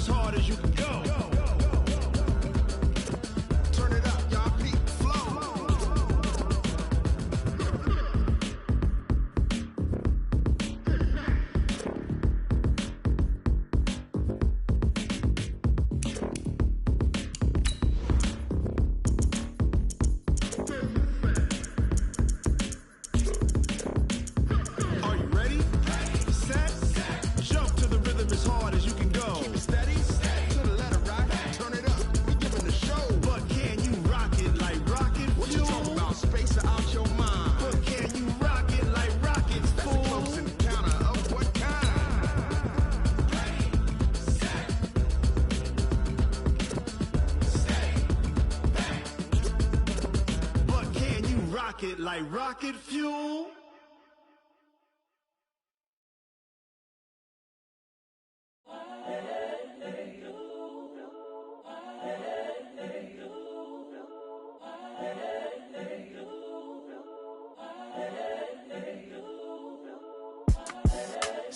as hard as you can go. Turn it up, y'all. Peak flow. Are you ready? Set. Jump to the rhythm as hard as you can go. Keep it steady. To the letter right. Turn it up. We giving the show. But can you rock it like rocket? What you talking about? Space out your mind. But can you rock it like rockets? That's a close encounter of what kind? Ready, set, stay back. But can you rock it like rocket fuel?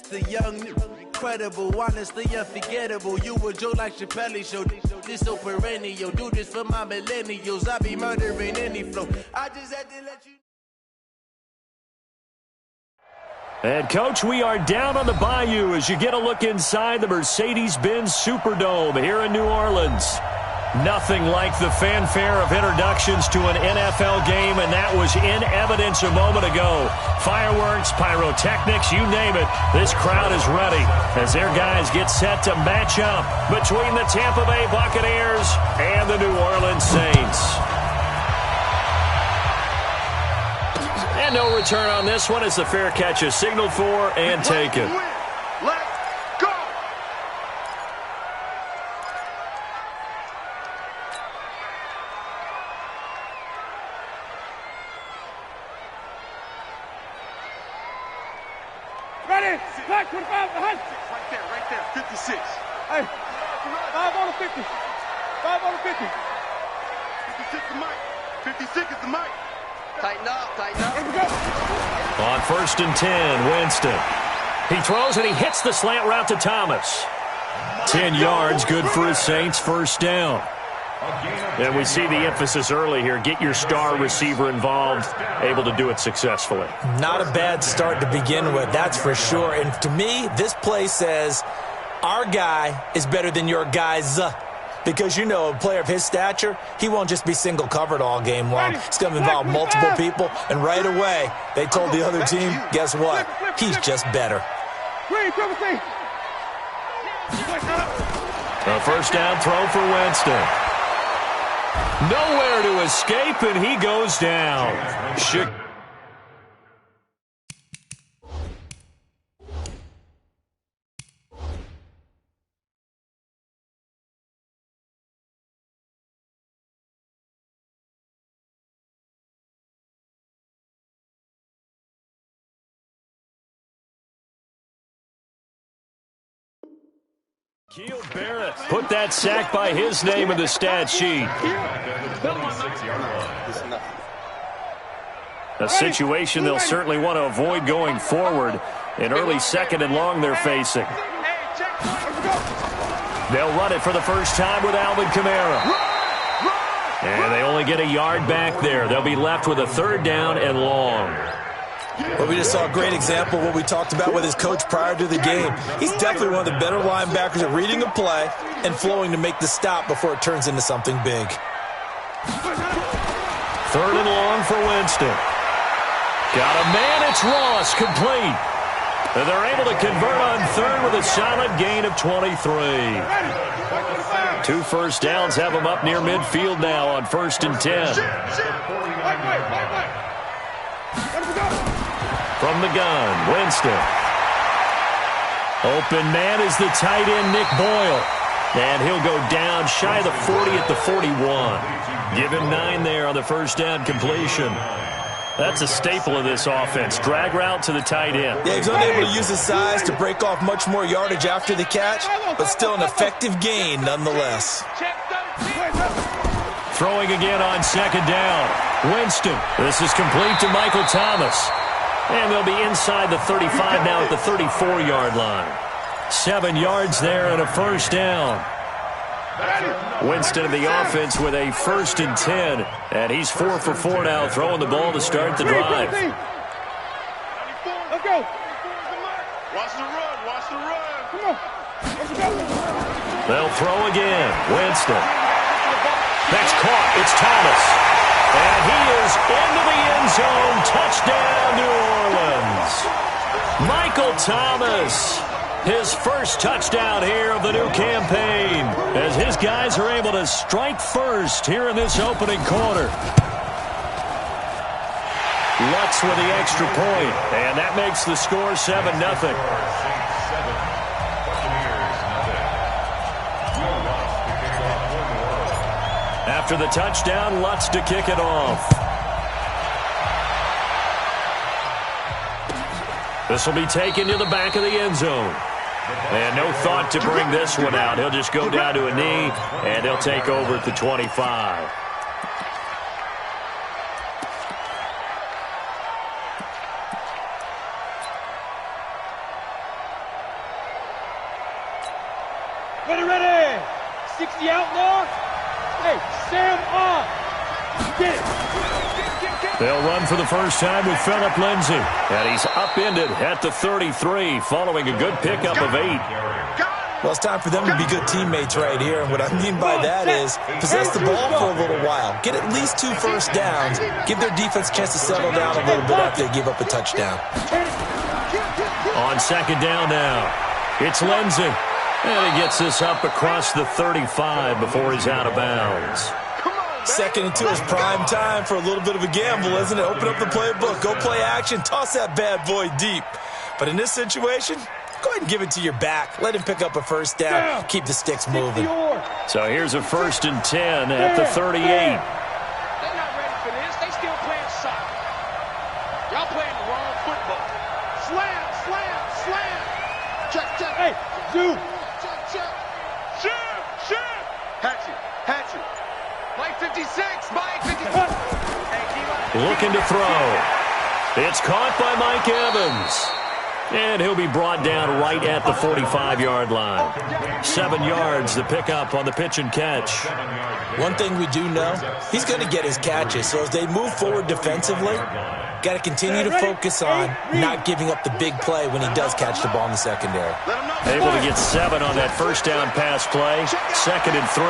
The young, incredible, honestly unforgettable. You a Joe like Chappelle show. This so perennial. Do this for my millennials. I be murdering any flow. I just had to let you. And, Coach, we are down on the bayou as you get a look inside the Mercedes-Benz Superdome here in New Orleans. Nothing like the fanfare of introductions to an NFL game, and that was in evidence a moment ago. Fireworks, pyrotechnics, you name it. This crowd is ready as their guys get set to match up between the Tampa Bay Buccaneers and the New Orleans Saints. And no return on this one as the fair catch is signaled for and taken. Let's go! Ready? Back 25 behind. Right there, 56. Hey, 5 on the 50. 5 on the 50. 56 the mic. 56 is the mic. Tighten up, tighten up. Here we go. On 1st and 10, Winston. He throws and he hits the slant route to Thomas. 10 yards, good for his Saints, first down. And we see the emphasis early here. Get your star receiver involved, able to do it successfully. Not a bad start to begin with, that's for sure. And to me, this play says our guy is better than your guys. Because, you know, a player of his stature, he won't just be single covered all game long. It's going to involve multiple people. And right away, they told the other team, guess what? He's just better. A first down throw for Winston. Nowhere to escape, and he goes down. Keel Barrett put that sack by his name in the stat sheet. A situation they'll certainly want to avoid going forward. An early 2nd and long they're facing. They'll run it for the first time with Alvin Kamara. And they only get a yard back there. They'll be left with a 3rd down and long. Well, we just saw a great example of what we talked about with his coach prior to the game. He's definitely one of the better linebackers at reading a play and flowing to make the stop before it turns into something big. 3rd and long for Winston. Got a man, it's Ross, complete. And they're able to convert on 3rd with a solid gain of 23. 2 first downs have them up near midfield now on 1st and 10. From the gun, Winston. Open man is the tight end, Nick Boyle. And he'll go down shy of the 40 at the 41. Give him 9 there on the first down completion. That's a staple of this offense. Drag route to the tight end. Yeah, he's unable to use his size to break off much more yardage after the catch, but still an effective gain nonetheless. Throwing again on 2nd down. Winston. This is complete to Michael Thomas. And they'll be inside the 35 now at the 34-yard line. 7 yards there and a first down. Winston of the offense with a 1st and 10. And he's 4 for 4 now, throwing the ball to start the drive. Let's go. Watch the run. Watch the run. Come on. Let's go. They'll throw again. Winston. That's caught. It's Thomas. And he is into the end zone. Touchdown, New Orleans. Michael Thomas. His first touchdown here of the new campaign as his guys are able to strike first here in this opening quarter. Lutz with the extra point, and that makes the score 7-0. After the touchdown, Lutz to kick it off. This will be taken to the back of the end zone. And no thought to bring this one out. He'll just go down to a knee, and he'll take over at the 25. Ready. 60 outlaw. Hey, Sam on. Get it. They'll run for the first time with Phillip Lindsay. And he's upended at the 33 following a good pickup of 8. Well, it's time for them to be good teammates right here. And what I mean by that is possess the ball for a little while. Get at least 2 first downs. Give their defense a chance to settle down a little bit after they give up a touchdown. On second down now, it's Lindsay. And he gets this up across the 35 before he's out of bounds. 2nd and 2 is prime time for a little bit of a gamble, isn't it? Open up the playbook, go play action, toss that bad boy deep. But in this situation, go ahead and give it to your back. Let him pick up a first down. Keep the sticks moving. So here's a 1st and 10 at the 38. They're not ready for this. They still playing soccer. Y'all playing the wrong football. Slam, slam, slam. Check, check. Hey, Zoo. Check, check. Shoot, shoot. Hatchet, hatchet. Mike 56, Mike 56. Looking to throw. It's caught by Mike Evans. And he'll be brought down right at the 45-yard line. 7 yards the pickup on the pitch and catch. One thing we do know, he's going to get his catches. So as they move forward defensively, got to continue to focus on not giving up the big play when he does catch the ball in the secondary. Able to get 7 on that first down pass play. 2nd and 3.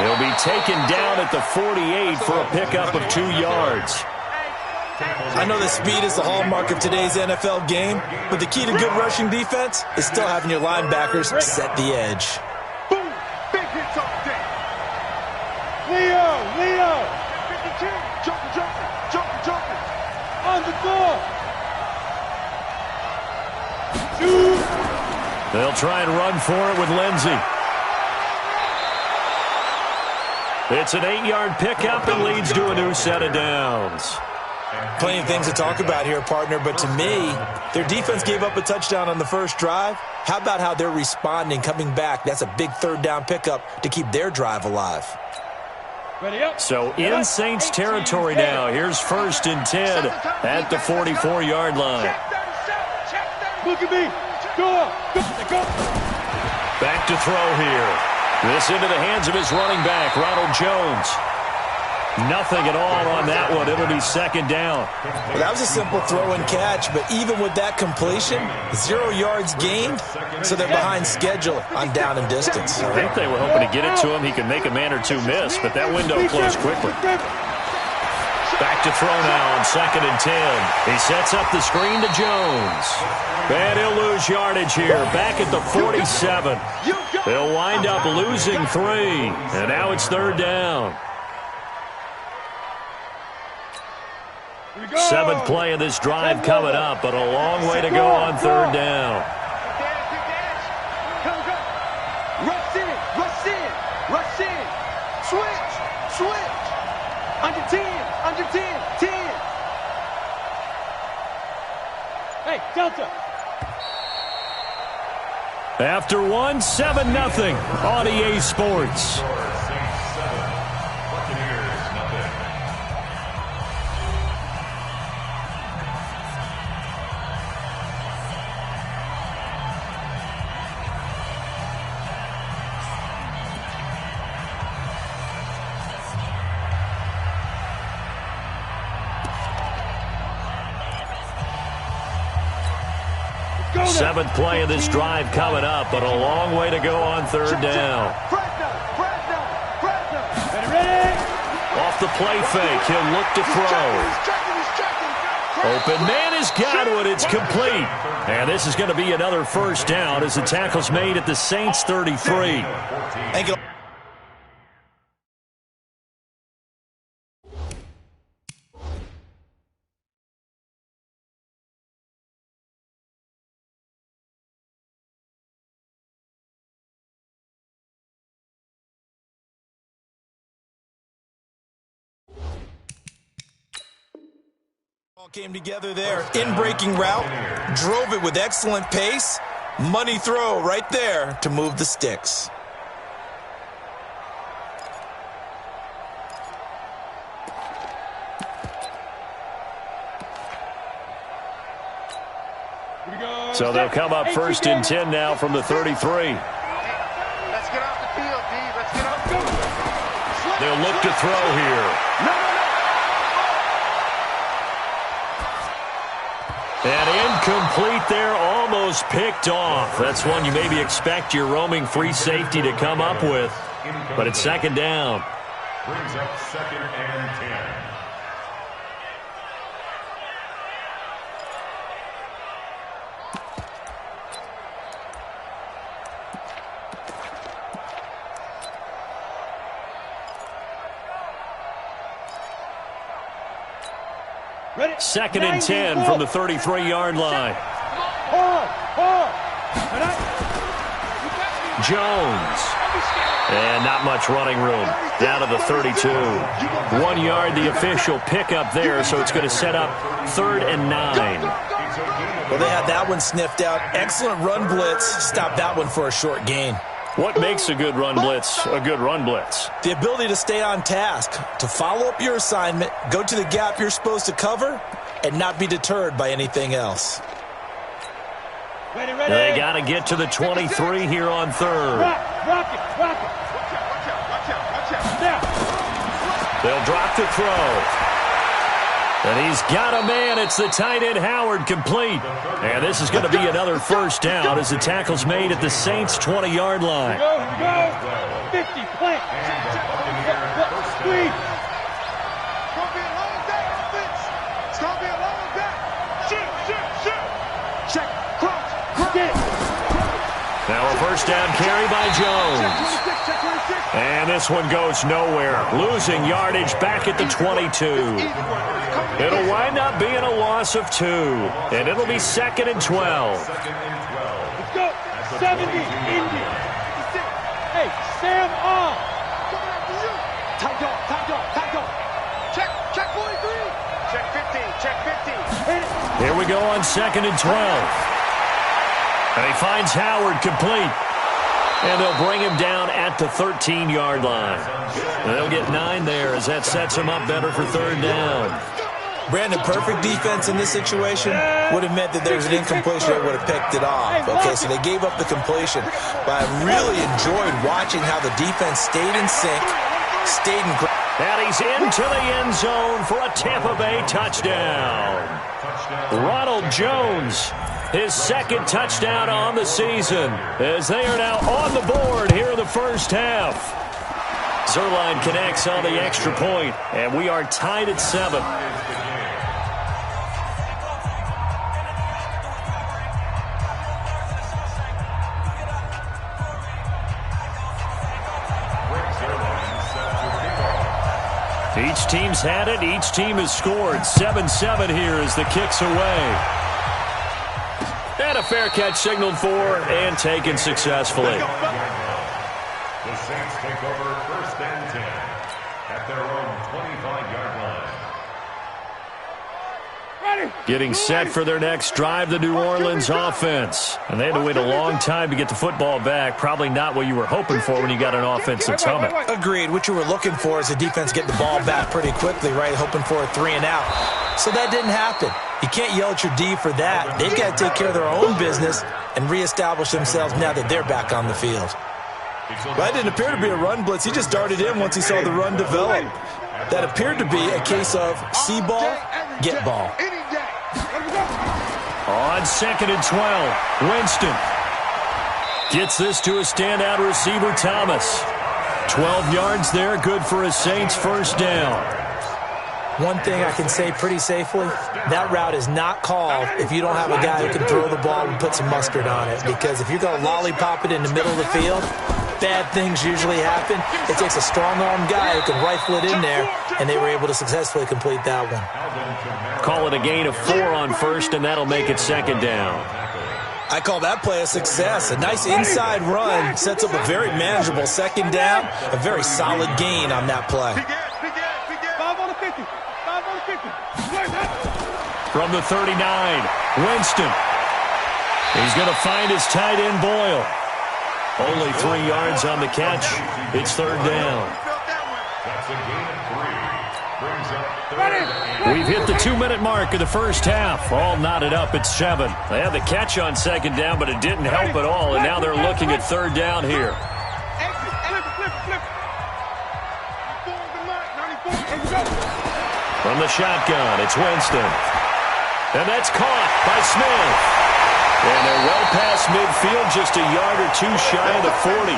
He'll be taken down at the 48 for a pickup of 2 yards. I know that speed is the hallmark of today's NFL game, but the key to good rushing defense is still having your linebackers set the edge. Boom. Big hits all day. Leo. 52. Jumping. On the ball. Shoot. They'll try and run for it with Lindsay. It's an 8-yard pickup and leads to a new set of downs. Plenty of things to talk about here, partner, but to me, their defense gave up a touchdown on the first drive. How about how they're responding, coming back? That's a big 3rd down pickup to keep their drive alive. Ready up. So in Saints territory now. Here's 1st and 10 at the 44-yard line. Look at me. Go. Back to throw here. This into the hands of his running back, Ronald Jones. Nothing at all on that one. It'll be 2nd down. Well, that was a simple throw and catch, but even with that completion, 0 yards gained, so they're behind schedule on down and distance. I think they were hoping to get it to him. He could make a man or two miss, but that window closed quickly. Back to throw now on 2nd and 10. He sets up the screen to Jones. And he'll lose yardage here. Back at the 47. They'll wind up losing 3. And now it's 3rd down. 7th play of this drive coming up, but a long way to go on 3rd down. Rush in. Switch. Under 10. Hey, Delta. After 1, 7-0 on EA Sports. 7th play of this drive coming up, but a long way to go on 3rd down. Off the play fake, he'll look to throw. Open man has got one. It's complete. And this is going to be another 1st down as the tackle's made at the Saints 33. Thank you. Came together there. In-breaking route. Drove it with excellent pace. Money throw right there to move the sticks. So they'll come up 1st and 10 now from the 33. Let's get off the field, D. Let's get off. They'll look to throw here. And incomplete there, almost picked off. That's one you maybe expect your roaming free safety to come up with. But it's 2nd down. Brings up 2nd and 10. Ready? 2nd and 10 from the 33-yard line. Jones. And not much running room. Down to the 32. 1 yard, the official pickup there, so it's going to set up 3rd and 9. Well, they had that one sniffed out. Excellent run blitz. Stopped that one for a short gain. What makes a good run blitz a good run blitz? The ability to stay on task, to follow up your assignment, go to the gap you're supposed to cover, and not be deterred by anything else. Ready. They got to get to the 23 here on 3rd. Rock it. Watch out. They'll drop the throw. And he's got a man. It's the tight end Howard, complete. And this is going to be another 1st down as the tackle's made at the Saints 20-yard line. Go. 50, plant. Squeeze. It's going to be a long day, offense. It's going to be a long day. Shoot. Check, cross. Get. Now a 1st down carry by Jones. And this one goes nowhere. Losing yardage back at the 22. It'll wind up being a loss of 2. And it'll be 2nd and 12. Let's go. 70, Indy. Hey, Sam on. Tight dog. Check 43. Check 15. Here we go on 2nd and 12. And he finds Howard, complete. And they'll bring him down at the 13-yard line. And they'll get 9 there as that sets him up better for 3rd down. Brandon, perfect defense in this situation would have meant that there was an incompletion that would have picked it off. Okay, so they gave up the completion. But I really enjoyed watching how the defense stayed in sync, stayed in... And he's into the end zone for a Tampa Bay touchdown. Ronald Jones, his 2nd touchdown on the season, as they are now on the board here in the 1st half. Zerline connects on the extra point, and we are tied at 7. Each team's had it. Each team has scored. 7-7 here as the kick's away. And a fair catch signaled for and taken successfully. The Saints take over 1st and 10 at their own 25-yard line. Getting set for their next drive, the New Orleans offense. And they had to wait a long time to get the football back. Probably not what you were hoping for when you got an offense that's humming. Agreed. What you were looking for is the defense getting the ball back pretty quickly, right? Hoping for a 3 and out. So that didn't happen. You can't yell at your D for that. They've got to take care of their own business and reestablish themselves now that they're back on the field. Well, that didn't appear to be a run blitz. He just darted in once he saw the run develop. That appeared to be a case of see ball, get ball. On 2nd and 12, Winston gets this to a standout receiver, Thomas. 12 yards there, good for a Saints first down. One thing I can say pretty safely, that route is not called if you don't have a guy who can throw the ball and put some mustard on it. Because if you're going to lollipop it in the middle of the field, bad things usually happen. It takes a strong-armed guy who can rifle it in there, and they were able to successfully complete that one. Call it a gain of 4 on first, and that'll make it 2nd down. I call that play a success. A nice inside run sets up a very manageable 2nd down, a very solid gain on that play. 5 on the 50. 5 on the 50. From the 39, Winston. He's going to find his tight end, Boyle. Only 3 yards on the catch. It's 3rd down. That's a gain of 3. Brings up 3rd. We've hit the 2-minute mark of the first half. All knotted up at 7. They had the catch on 2nd down, but it didn't help at all, and now they're looking at 3rd down here. From the shotgun, it's Winston. And that's caught by Smith. And they're well past midfield, just a yard or 2 shy of the 40.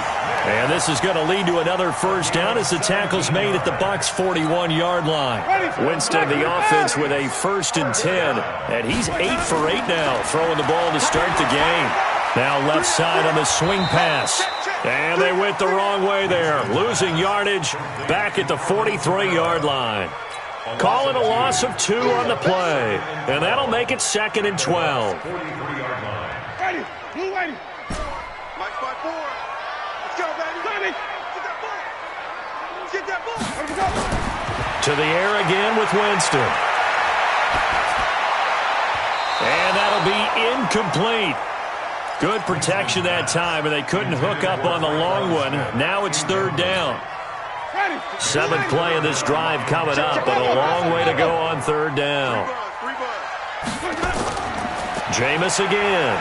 And this is going to lead to another first down as the tackle's made at the Bucs' 41-yard line. Winston, the offense, with a 1st and 10. And he's 8 for 8 now, throwing the ball to start the game. Now left side on the swing pass. And they went the wrong way there, losing yardage back at the 43-yard line. Call it a loss of 2 on the play. And that'll make it 2nd and 12. Ready. Blue ready. Mike 5-4. Let's go, baby. Ready. Get that ball. Get that ball. Let's go. To the air again with Winston. And that'll be incomplete. Good protection that time, and they couldn't hook up on the long one. Now it's 3rd down. 7th play of this drive coming up, but a long way to go on 3rd down. Jameis again.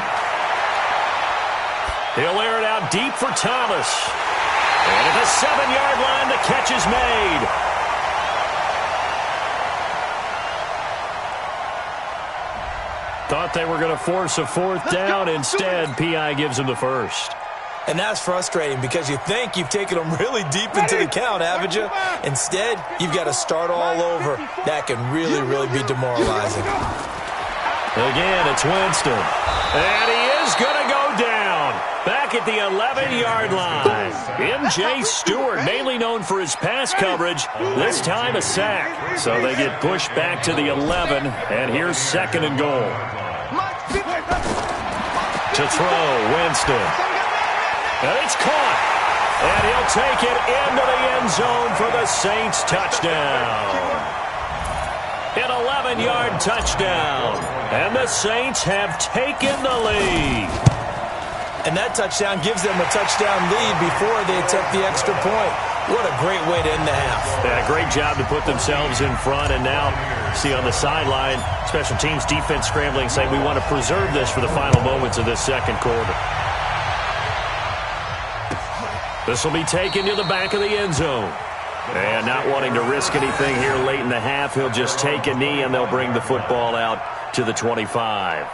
He'll air it out deep for Thomas. And at the 7-yard line, the catch is made. Thought they were going to force a 4th down. Instead, P.I. gives them the first. And that's frustrating because you think you've taken them really deep into the count, haven't you? Instead, you've got to start all over. That can really, really be demoralizing. Again, it's Winston. And he is going to go down. Back at the 11-yard line. M.J. Stewart, mainly known for his pass coverage, this time a sack. So they get pushed back to the 11, and here's 2nd and goal. To throw, Winston. And it's caught. And he'll take it into the end zone for the Saints touchdown. An 11-yard touchdown. And the Saints have taken the lead. And that touchdown gives them a touchdown lead before they attempt the extra point. What a great way to end the half. Yeah, great job to put themselves in front. And now, see on the sideline, special teams defense scrambling, saying we want to preserve this for the final moments of this 2nd quarter. This will be taken to the back of the end zone. And not wanting to risk anything here late in the half, he'll just take a knee and they'll bring the football out to the 25.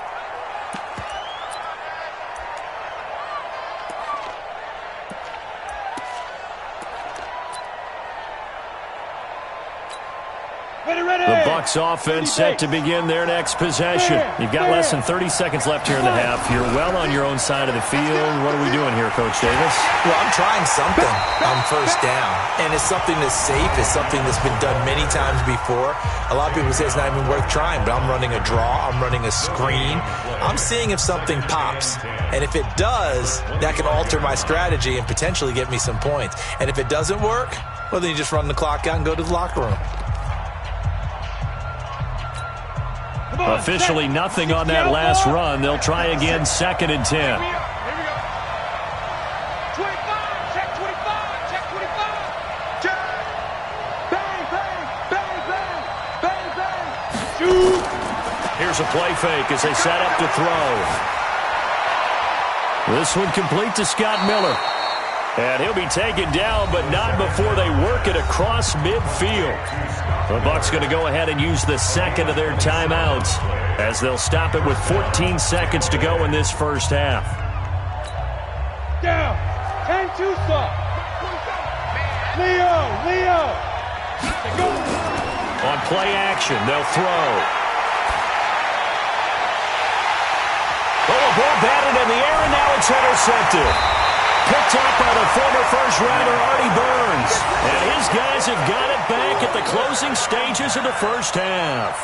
The Bucs offense set to begin their next possession. You've got less than 30 seconds left here in the half. You're well on your own side of the field. What are we doing here, Coach Davis? Well, I'm trying something on 1st down. And it's something that's safe. It's something that's been done many times before. A lot of people say it's not even worth trying, but I'm running a draw. I'm running a screen. I'm seeing if something pops. And if it does, that can alter my strategy and potentially get me some points. And if it doesn't work, well, then you just run the clock out and go to the locker room. Officially nothing on that last run. They'll try again 2nd and 10. Here we go. 25, check 25, check 25. Check. Bang, bang, bang, bang, bang, bang. Shoot. Here's a play fake as they set up to throw. This one complete to Scott Miller. And he'll be taken down, but not before they work it across midfield. The Bucs going to go ahead and use the second of their timeouts as they'll stop it with 14 seconds to go in this first half. Down. 10-2 stop. Leo. On play action, they'll throw. Oh, a ball batted in the air, and now it's intercepted. Picked up by the former first-rounder Artie Burns. And his guys have got it back at the closing stages of the first half.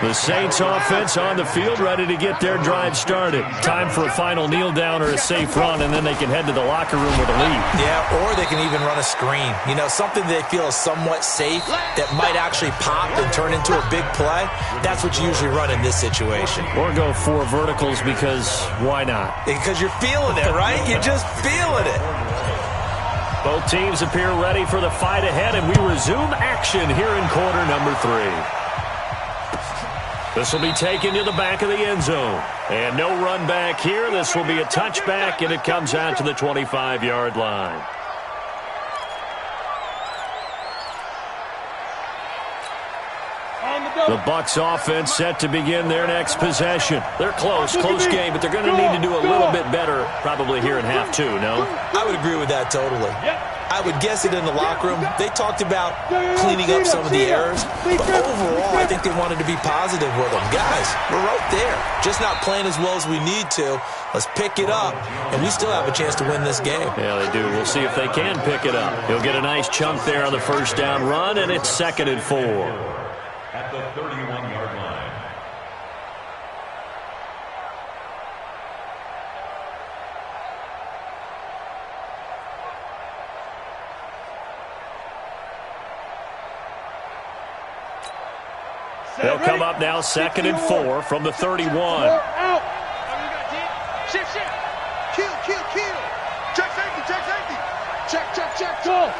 The Saints offense on the field, ready to get their drive started. Time for a final kneel down or a safe run, and then they can head to the locker room with a lead. Yeah, or they can even run a screen. You know, something they feel is somewhat safe that might actually pop and turn into a big play. That's what you usually run in this situation. Or go 4 verticals because why not? Because you're feeling it, right? You're just feeling it. Both teams appear ready for the fight ahead, and we resume action here in quarter number 3. This will be taken to the back of the end zone. And no run back here. This will be a touchback, and it comes out to the 25-yard line. The Bucs offense set to begin their next possession. They're close game, but they're going to need to do a little bit better probably here in half 2, no? I would agree with that totally. I would guess it in the locker room. They talked about cleaning up some of the errors, but overall, I think they wanted to be positive with them. Guys, we're right there. Just not playing as well as we need to. Let's pick it up, and we still have a chance to win this game. Yeah, they do. We'll see if they can pick it up. He'll get a nice chunk there on the first down run, and it's 2nd and 4. At the 31-yard line. They'll come up now 2nd and 4 from the 31. Out. Shift. Kill. Check safety. Check. Go.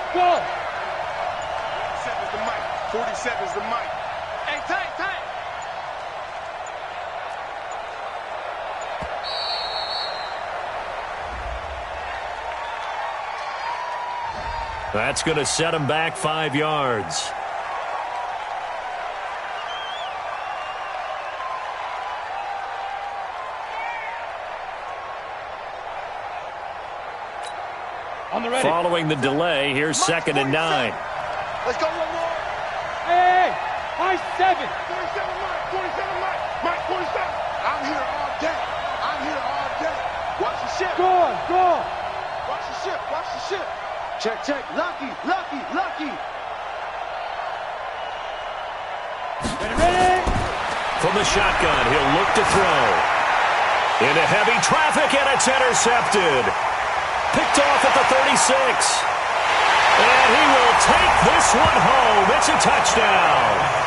47's the mic. 47's the mic. Hey, tight. That's going to set him back 5 yards. Following the delay, here's 2nd and 9. Let's go one more. Hey. High 7. 27 Mike. Mike, 27. I'm here all day. Watch the ship. Go. Watch the ship. Check. Lucky. Ready. From the shotgun, he'll look to throw. Into heavy traffic, and it's intercepted. Picked off at the 36. And he will take this one home. It's a touchdown.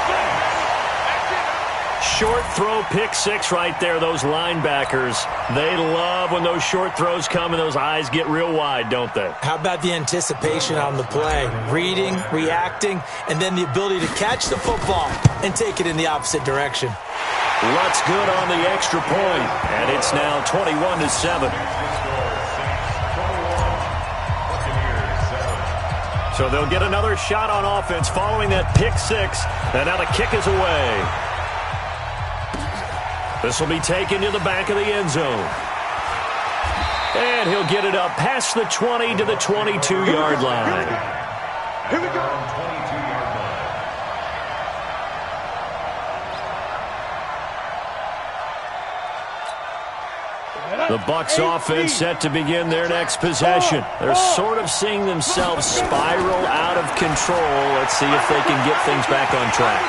Short throw, pick 6 right there. Those linebackers, they love when those short throws come and those eyes get real wide, don't they? How about the anticipation on the play? Reading, reacting, and then the ability to catch the football and take it in the opposite direction. Lutz good on the extra point, and it's now 21-7. So they'll get another shot on offense following that pick 6, and now the kick is away. This will be taken to the back of the end zone. And he'll get it up past the 20 to the 22-yard line. Here we go. The Bucs offense set to begin their next possession. They're sort of seeing themselves spiral out of control. Let's see if they can get things back on track.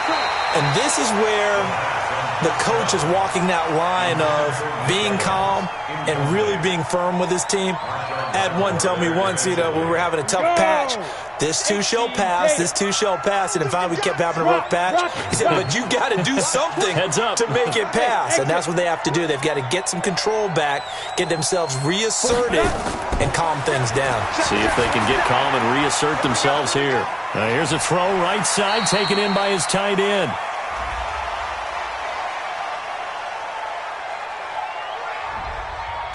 And this is where the coach is walking that line of being calm and really being firm with his team. I had one tell me once, when we were having a tough patch, this too shall pass, and finally we kept having a rough patch. He said, but you got to do something to make it pass, and that's what they have to do. They've got to get some control back, get themselves reasserted, and calm things down. See if they can get calm and reassert themselves here. Here's a throw right side, taken in by his tight end.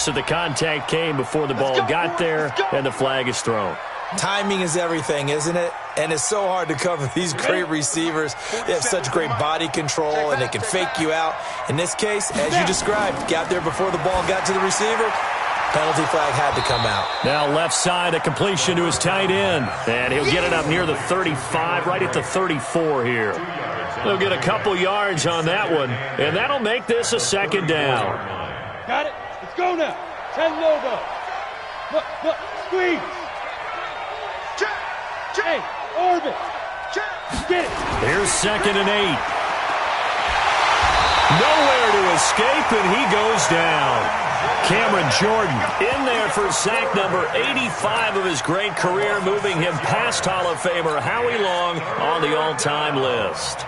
So the contact came before the ball got there, and the flag is thrown. Timing is everything, isn't it? And it's so hard to cover these great receivers. They have such great body control, and they can fake you out. In this case, as you described, got there before the ball got to the receiver. Penalty flag had to come out. Now left side, a completion to his tight end. And he'll get it up near the 35, right at the 34 here. He'll get a couple yards on that one, and that'll make this a second down. Got it. Let's go now. 10 logo. Look, squeeze. Hey, orbit. Get it. Here's 2nd and 8. Nowhere to escape, and he goes down. Cameron Jordan in there for sack number 85 of his great career, moving him past Hall of Famer Howie Long on the all-time list.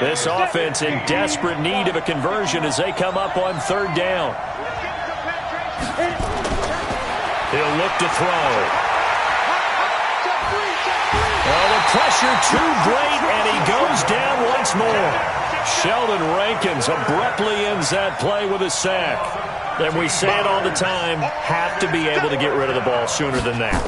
This offense in desperate need of a conversion as they come up on 3rd down. He'll look to throw. Oh, the pressure too great, and he goes down once more. Sheldon Rankins abruptly ends that play with a sack. And we say it all the time, have to be able to get rid of the ball sooner than that.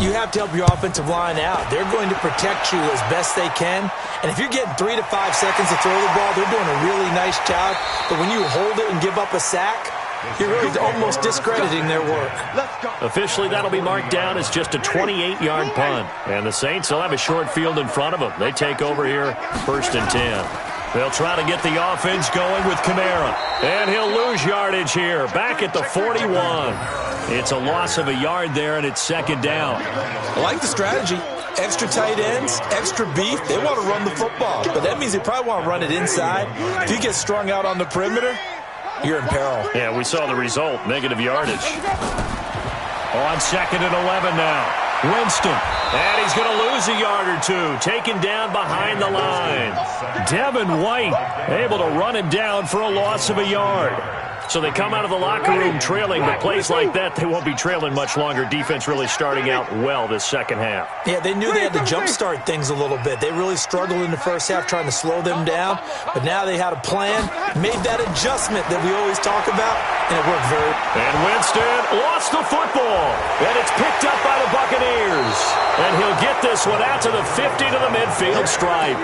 You have to help your offensive line out. They're going to protect you as best they can. And if you're getting 3 to 5 seconds to throw the ball, they're doing a really nice job. But when you hold it and give up a sack, you're really almost discrediting their work. Officially, that'll be marked down as just a 28-yard punt. And the Saints will have a short field in front of them. They take over here, 1st and 10. They'll try to get the offense going with Kamara. And he'll lose yardage here, back at the 41. It's a loss of a yard there, and it's 2nd down. I like the strategy. Extra tight ends, extra beef. They want to run the football, but that means they probably want to run it inside. If you get strung out on the perimeter, you're in peril. Yeah, we saw the result, negative yardage. On 2nd and 11 now. Winston, and he's going to lose a yard or two, taken down behind the line. Devin White able to run him down for a loss of a yard. So they come out of the locker room trailing, but plays like that, they won't be trailing much longer. Defense really starting out well this second half. Yeah, they knew they had to jumpstart things a little bit. They really struggled in the first half trying to slow them down, but now they had a plan, made that adjustment that we always talk about, and it worked very well. And Winston lost the football, and it's picked up by the Buccaneers. And he'll get this one out to the 50 to the midfield stripe.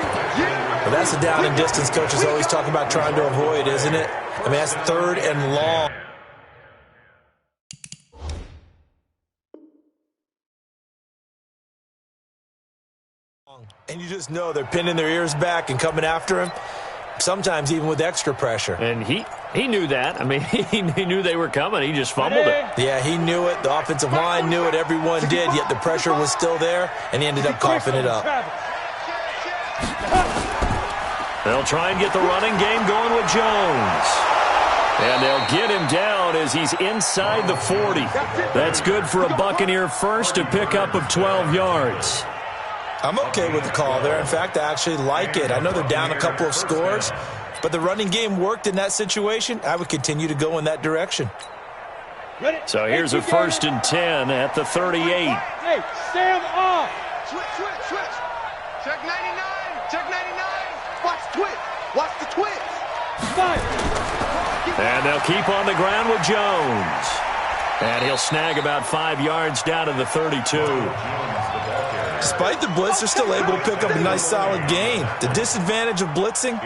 Well, that's the down and distance coaches always talk about trying to avoid, isn't it? I mean, that's 3rd and long. And you just know they're pinning their ears back and coming after him, sometimes even with extra pressure. And he knew that. I mean, he knew they were coming. He just fumbled it. Yeah, he knew it. The offensive line knew it. Everyone did, yet the pressure was still there, and he ended up coughing it up. They'll try and get the running game going with Jones. And they'll get him down as he's inside the 40. That's good for a Buccaneer first, a pickup of 12 yards. I'm okay with the call there. In fact, I actually like it. I know they're down a couple of scores, but the running game worked in that situation. I would continue to go in that direction. So here's a 1st and 10 at the 38. Hey, Sam off. Switch. Check 99. Check 99. Watch twitch. Watch the twitch. Fire. And they'll keep on the ground with Jones. And he'll snag about 5 yards down to the 32. Despite the blitz, they're still able to pick up a nice solid gain. The disadvantage of blitzing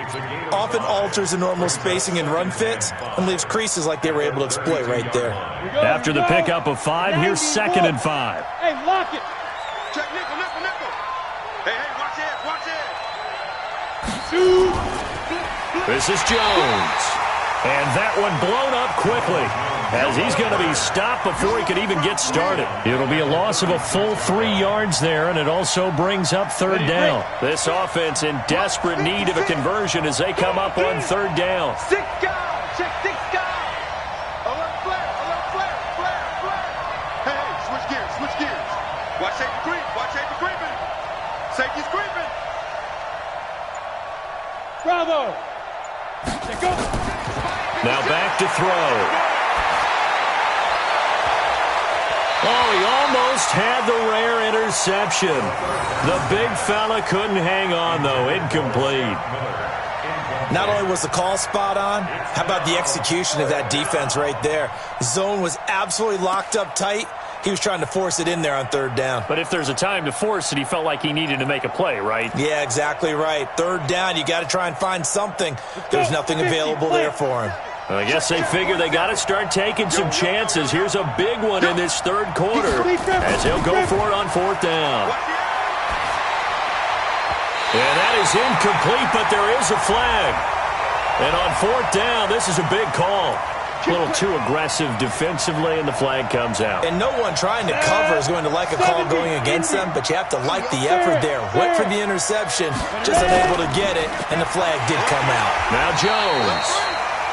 often alters the normal spacing and run fits and leaves creases like they were able to exploit right there. After the pickup of 5, here's 2nd and 5. Hey, lock it. Check nickel. Hey, watch it. This is Jones. And that one blown up quickly as he's going to be stopped before he could even get started. It'll be a loss of a full 3 yards there, and it also brings up 3rd down. This offense in desperate need of a conversion as they come up on 3rd down. 6 guys. Check 6 guys. Alert flare. Hey, switch gears. Watch safety creeping. Safety's creeping. Bravo. Check go. Now back to throw. Oh, he almost had the rare interception. The big fella couldn't hang on, though. Incomplete. Not only was the call spot on, how about the execution of that defense right there? The zone was absolutely locked up tight. He was trying to force it in there on third down. But if there's a time to force it, he felt like he needed to make a play, right? Yeah, exactly right. Third down, you got to try and find something. There's nothing available there for him. Well, I guess they figure they got to start taking some chances. Here's a big one in this third quarter as he'll go for it on fourth down. And that is incomplete, but there is a flag. And on fourth down, this is a big call. A little too aggressive defensively, and the flag comes out. And no one trying to cover is going to like a call going against them, but you have to like the effort there. Went for the interception, just unable to get it, and the flag did come out. Now Jones.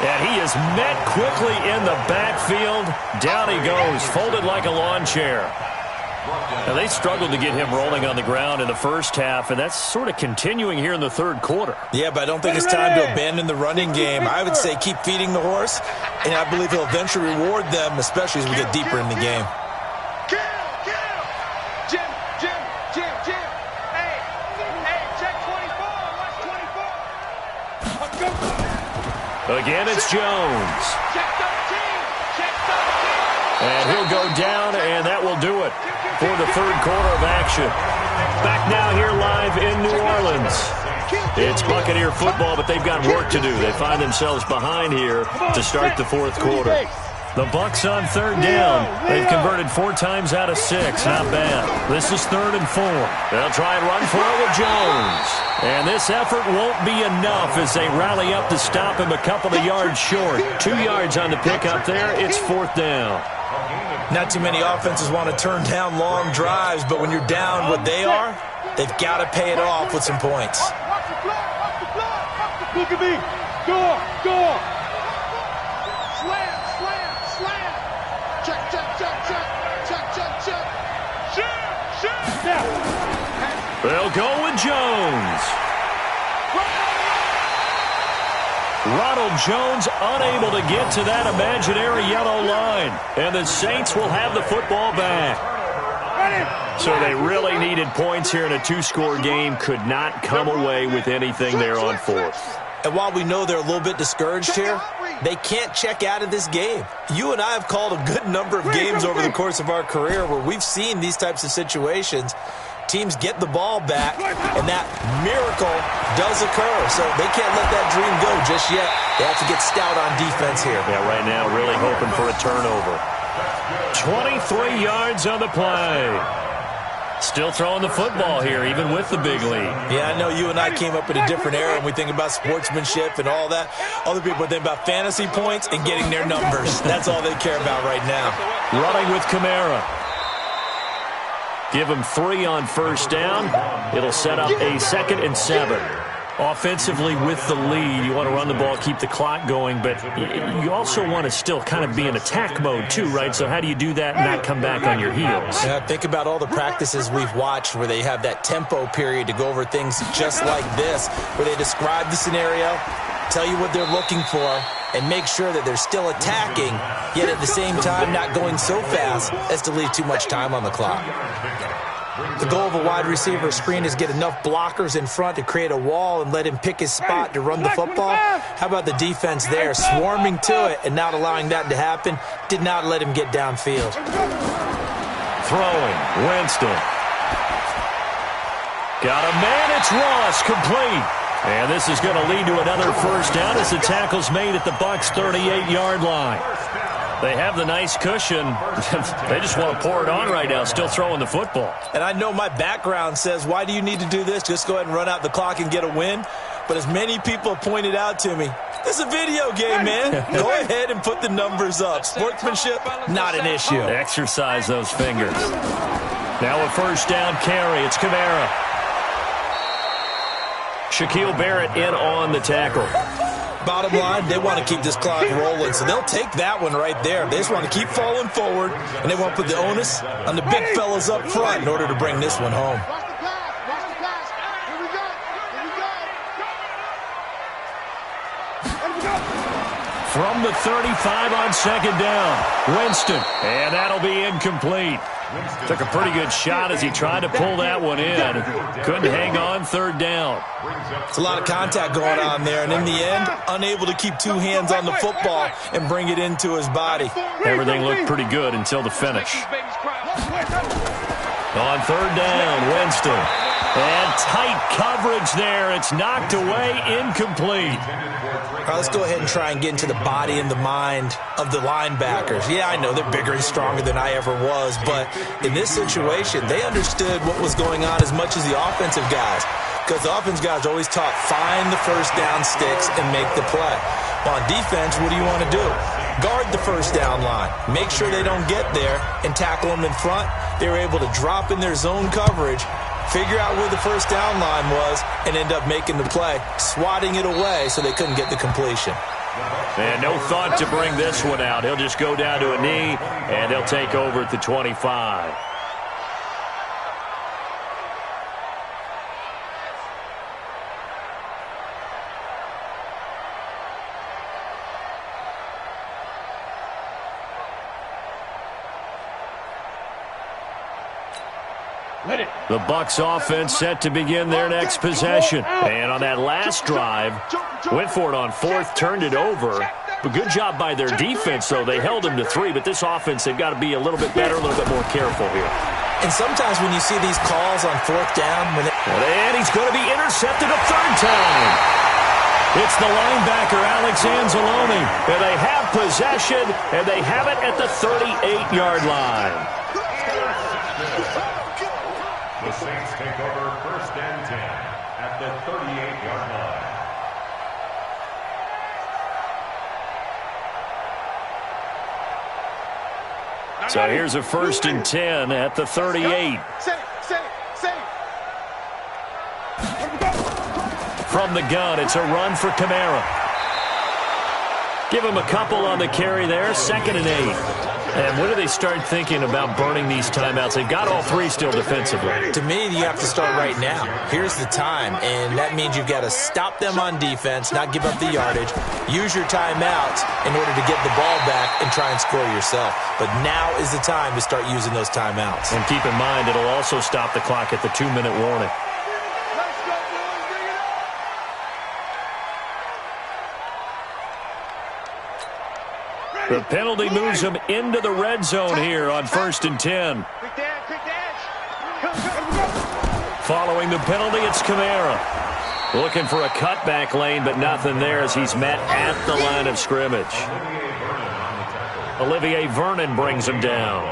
And he is met quickly in the backfield. Down he goes, folded like a lawn chair. Now, they struggled to get him rolling on the ground in the first half, and that's sort of continuing here in the third quarter. Yeah, but I don't think it's time to abandon the running game. I would say keep feeding the horse, and I believe he'll eventually reward them, especially as we get deeper in the game. Jim. Hey, check 24. Watch 24. Again, it's Jones. Check 13. And he'll go down, and that will do it for the third quarter of action. Back now here live in New Orleans. It's Buccaneer football, but they've got work to do. They find themselves behind here to start the fourth quarter. The Bucs on third down. They've converted 4 times out of 6. Not bad. This is 3rd and 4. They'll try and run for it with Jones. And this effort won't be enough as they rally up to stop him a couple of yards short. 2 yards on the pickup there. It's 4th down. Not too many offenses want to turn down long drives, but when you're down what they are, they've got to pay it off with some points. Look at me. Go. Slam. Check. Shoot. They'll go with Jones. Ronald Jones unable to get to that imaginary yellow line. And the Saints will have the football back. So they really needed points here in a 2-score game. Could not come away with anything there on 4th. And while we know they're a little bit discouraged here, they can't check out of this game. You and I have called a good number of games over the course of our career where we've seen these types of situations. Teams get the ball back, and that miracle does occur. So they can't let that dream go just yet. They have to get stout on defense here. Yeah, right now really hoping for a turnover. 23 yards on the play. Still throwing the football here, even with the big lead. Yeah, I know you and I came up in a different era, and we think about sportsmanship and all that. Other people think about fantasy points and getting their numbers. That's all they care about right now. Running with Kamara. Give him 3 on first down. It'll set up a 2nd and 7. Offensively with the lead, you want to run the ball, keep the clock going, but you also want to still kind of be in attack mode too, right? So how do you do that and not come back on your heels? Yeah, think about all the practices we've watched where they have that tempo period to go over things just like this, where they describe the scenario, tell you what they're looking for, and make sure that they're still attacking, yet at the same time not going so fast as to leave too much time on the clock. The goal of a wide receiver screen is get enough blockers in front to create a wall and let him pick his spot to run the football. How about the defense there, swarming to it and not allowing that to happen? Did not let him get downfield. Throwing, Winston. Got a man, it's Ross, complete. And this is going to lead to another first down as the tackle's made at the Bucs' 38-yard line. They have the nice cushion. They just want to pour it on right now, still throwing the football. And I know my background says, why do you need to do this? Just go ahead and run out the clock and get a win. But as many people have pointed out to me, this is a video game, man. Go ahead and put the numbers up. Sportsmanship, not an issue. Exercise those fingers. Now a first down carry. It's Kamara. Shaquille Barrett in on the tackle. Bottom line, they want to keep this clock rolling, so they'll take that one right there. They just want to keep falling forward, and they want to put the onus on the big fellas up front in order to bring this one home. From the 35 on second down. Winston, and that'll be incomplete. Took a pretty good shot as he tried to pull that one in. Couldn't hang on third down. It's a lot of contact going on there, and in the end, unable to keep two hands on the football and bring it into his body. Everything looked pretty good until the finish. On third down, Winston. And tight coverage there. It's knocked away, incomplete. All right, let's go ahead and try and get into the body and the mind of the linebackers. Yeah, I know they're bigger and stronger than I ever was, but in this situation, they understood what was going on as much as the offensive guys, because the offensive guys are always taught, find the first down sticks and make the play. On defense, what do you want to do? Guard the first down line. Make sure they don't get there and tackle them in front. They were able to drop in their zone coverage, figure out where the first down line was, and end up making the play, swatting it away so they couldn't get the completion. And no thought to bring this one out. He'll just go down to a knee, and they'll take over at the 25. The Bucs offense set to begin their next possession. And on that last drive, went for it on fourth, turned it over. But good job by their defense, though. They held them to 3, but this offense, they've got to be a little bit better, a little bit more careful here. And sometimes when you see these calls on fourth down, and he's going to be intercepted a third time. It's the linebacker, Alex Anzalone. And they have possession, and they have it at the 38-yard line. The Saints take over first and 10 at the 38-yard line. So here's a first and 10 at the 38. From the gun, it's a run for Kamara. Give him a couple on the carry there, 2nd and 8. And when do they start thinking about burning these timeouts? They've got all 3 still defensively. To me, you have to start right now. Here's the time, and that means you've got to stop them on defense, not give up the yardage, use your timeouts in order to get the ball back and try and score yourself. But now is the time to start using those timeouts. And keep in mind, it'll also stop the clock at the 2-minute warning. The penalty moves him into the red zone here on first and 10. Following the penalty, it's Kamara. Looking for a cutback lane, but nothing there as he's met at the line of scrimmage. Olivier Vernon brings him down.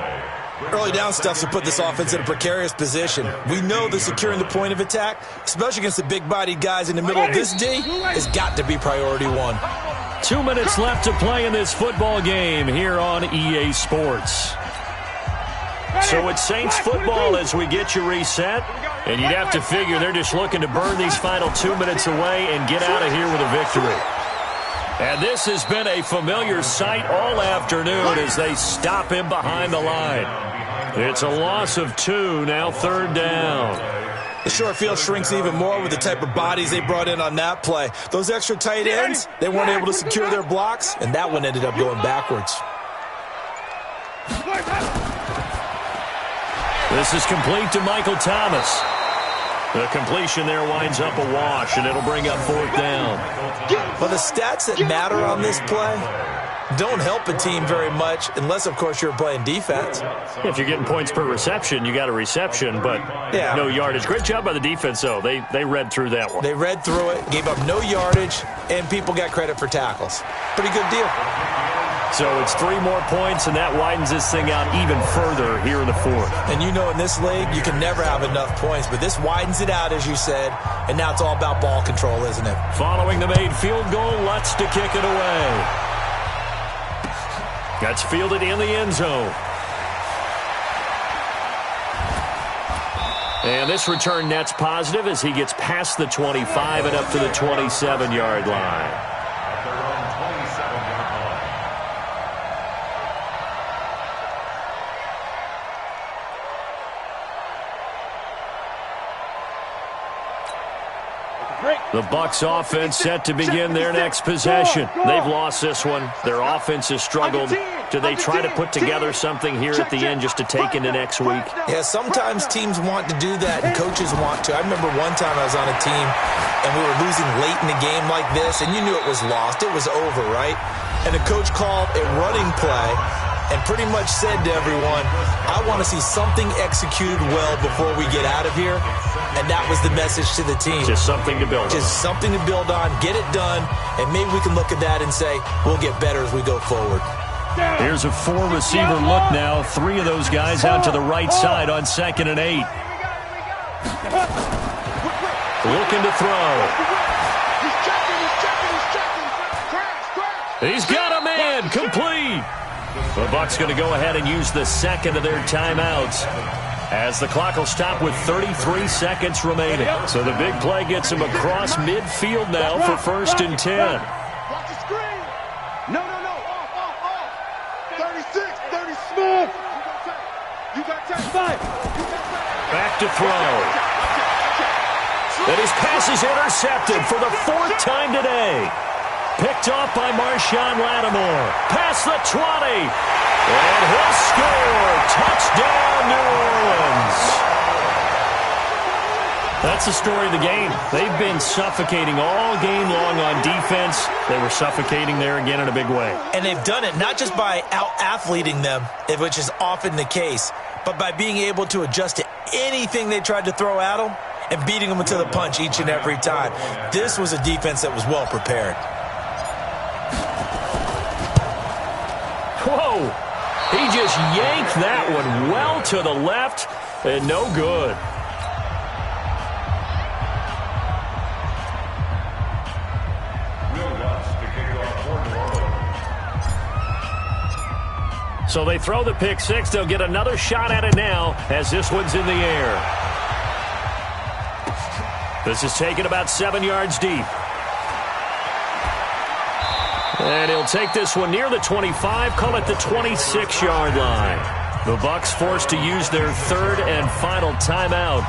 Early down stuff to put this offense in a precarious position. We know that securing the point of attack, especially against the big-bodied guys in the middle of this D, has got to be priority 1. 2 minutes left to play in this football game here on EA Sports. So it's Saints football as we get you reset. And you'd have to figure they're just looking to burn these final 2 minutes away and get out of here with a victory. And this has been a familiar sight all afternoon as they stop him behind the line. It's a loss of 2, now 3rd down. The short field shrinks even more with the type of bodies they brought in on that play. Those extra tight ends, they weren't able to secure their blocks, and that one ended up going backwards. This is complete to Michael Thomas. The completion there winds up a wash, and it'll bring up 4th down. But the stats that matter on this play don't help a team very much unless, of course, you're playing defense. If you're getting points per reception, you got a reception, but no yardage. Great job by the defense, though. They read through that one. They read through it, gave up no yardage, and people got credit for tackles. Pretty good deal. So it's 3 more points, and that widens this thing out even further here in the 4th. And you know in this league, you can never have enough points, but this widens it out, as you said, and now it's all about ball control, isn't it? Following the made field goal, Lutz to kick it away. That's fielded in the end zone. And this return net's positive as he gets past the 25 and up to the 27-yard line. At their own 27-yard line. The Bucs offense set to begin their next possession. They've lost this one. Their offense has struggled. Do they try to put together something here at the end just to take into next week? Yeah, sometimes teams want to do that and coaches want to. I remember one time I was on a team and we were losing late in a game like this, and you knew it was lost. It was over, right? And the coach called a running play and pretty much said to everyone, I want to see something executed well before we get out of here. And that was the message to the team. Just something to build on. Just something to build on, get it done, and maybe we can look at that and say, we'll get better as we go forward. Here's a four-receiver look now. Three of those guys out to the right side on 2nd and 8. Looking to throw. He's got a man. Complete. The Bucs going to go ahead and use the second of their timeouts as the clock will stop with 33 seconds remaining. So the big play gets him across midfield now for 1st and 10. Watch the screen. No. Off. 36, 30 smooth. You got time. Back to throw. And his pass is intercepted for the 4th time today. Picked off by Marshawn Lattimore. Past the 20. And he'll score. Touchdown, New Orleans. That's the story of the game. They've been suffocating all game long on defense. They were suffocating there again in a big way. And they've done it not just by out-athleting them, which is often the case, but by being able to adjust to anything they tried to throw at them and beating them to the punch each and every time. This was a defense that was well prepared. Whoa! He just yanked that one well to the left and no good. So they throw the pick six. They'll get another shot at it now as this one's in the air. This is taken about 7 yards deep. And he'll take this one near the 25, call it the 26-yard line. The Bucs forced to use their 3rd and final timeout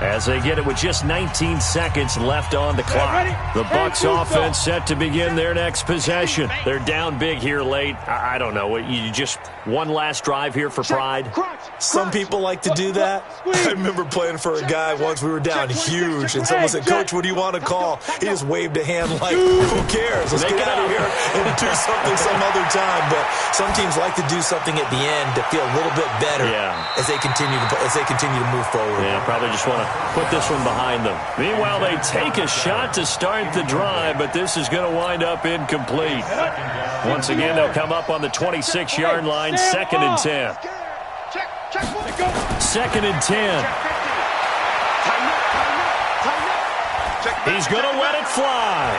as they get it with just 19 seconds left on the clock. The Bucs offense set to begin their next possession. They're down big here late. I don't know. You just one last drive here for pride? Some people like to do that. I remember playing for a guy once. We were down huge, and someone said, Coach, what do you want to call? He just waved a hand like, who cares? Let's get out of here and do something some other time. But some teams like to do something at the end to feel a little bit better as they continue to move forward. Yeah, probably just want to put this one behind them. Meanwhile, they take a shot to start the drive, but this is going to wind up incomplete. Once again, they'll come up on the 26-yard line, 2nd and 10. 2nd and 10. He's going to let it fly.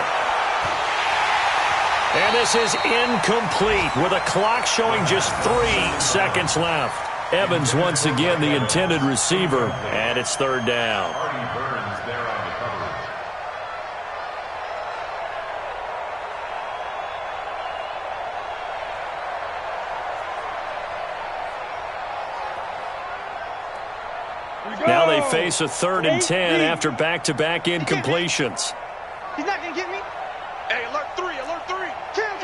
And this is incomplete with a clock showing just 3 seconds left. Evans once again the intended receiver, and it's 3rd down. Now they face a 3rd and 10 after back-to-back incompletions. He's not going to get me. Hey, alert 3. Kill.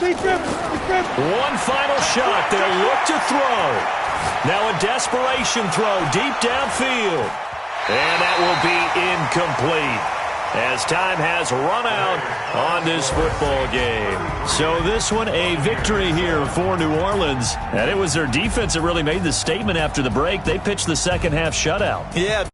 One final shot. They'll look to throw. Now a desperation throw deep downfield. And that will be incomplete as time has run out on this football game. So this one a victory here for New Orleans. And it was their defense that really made the statement after the break. They pitched the second half shutout. Yeah.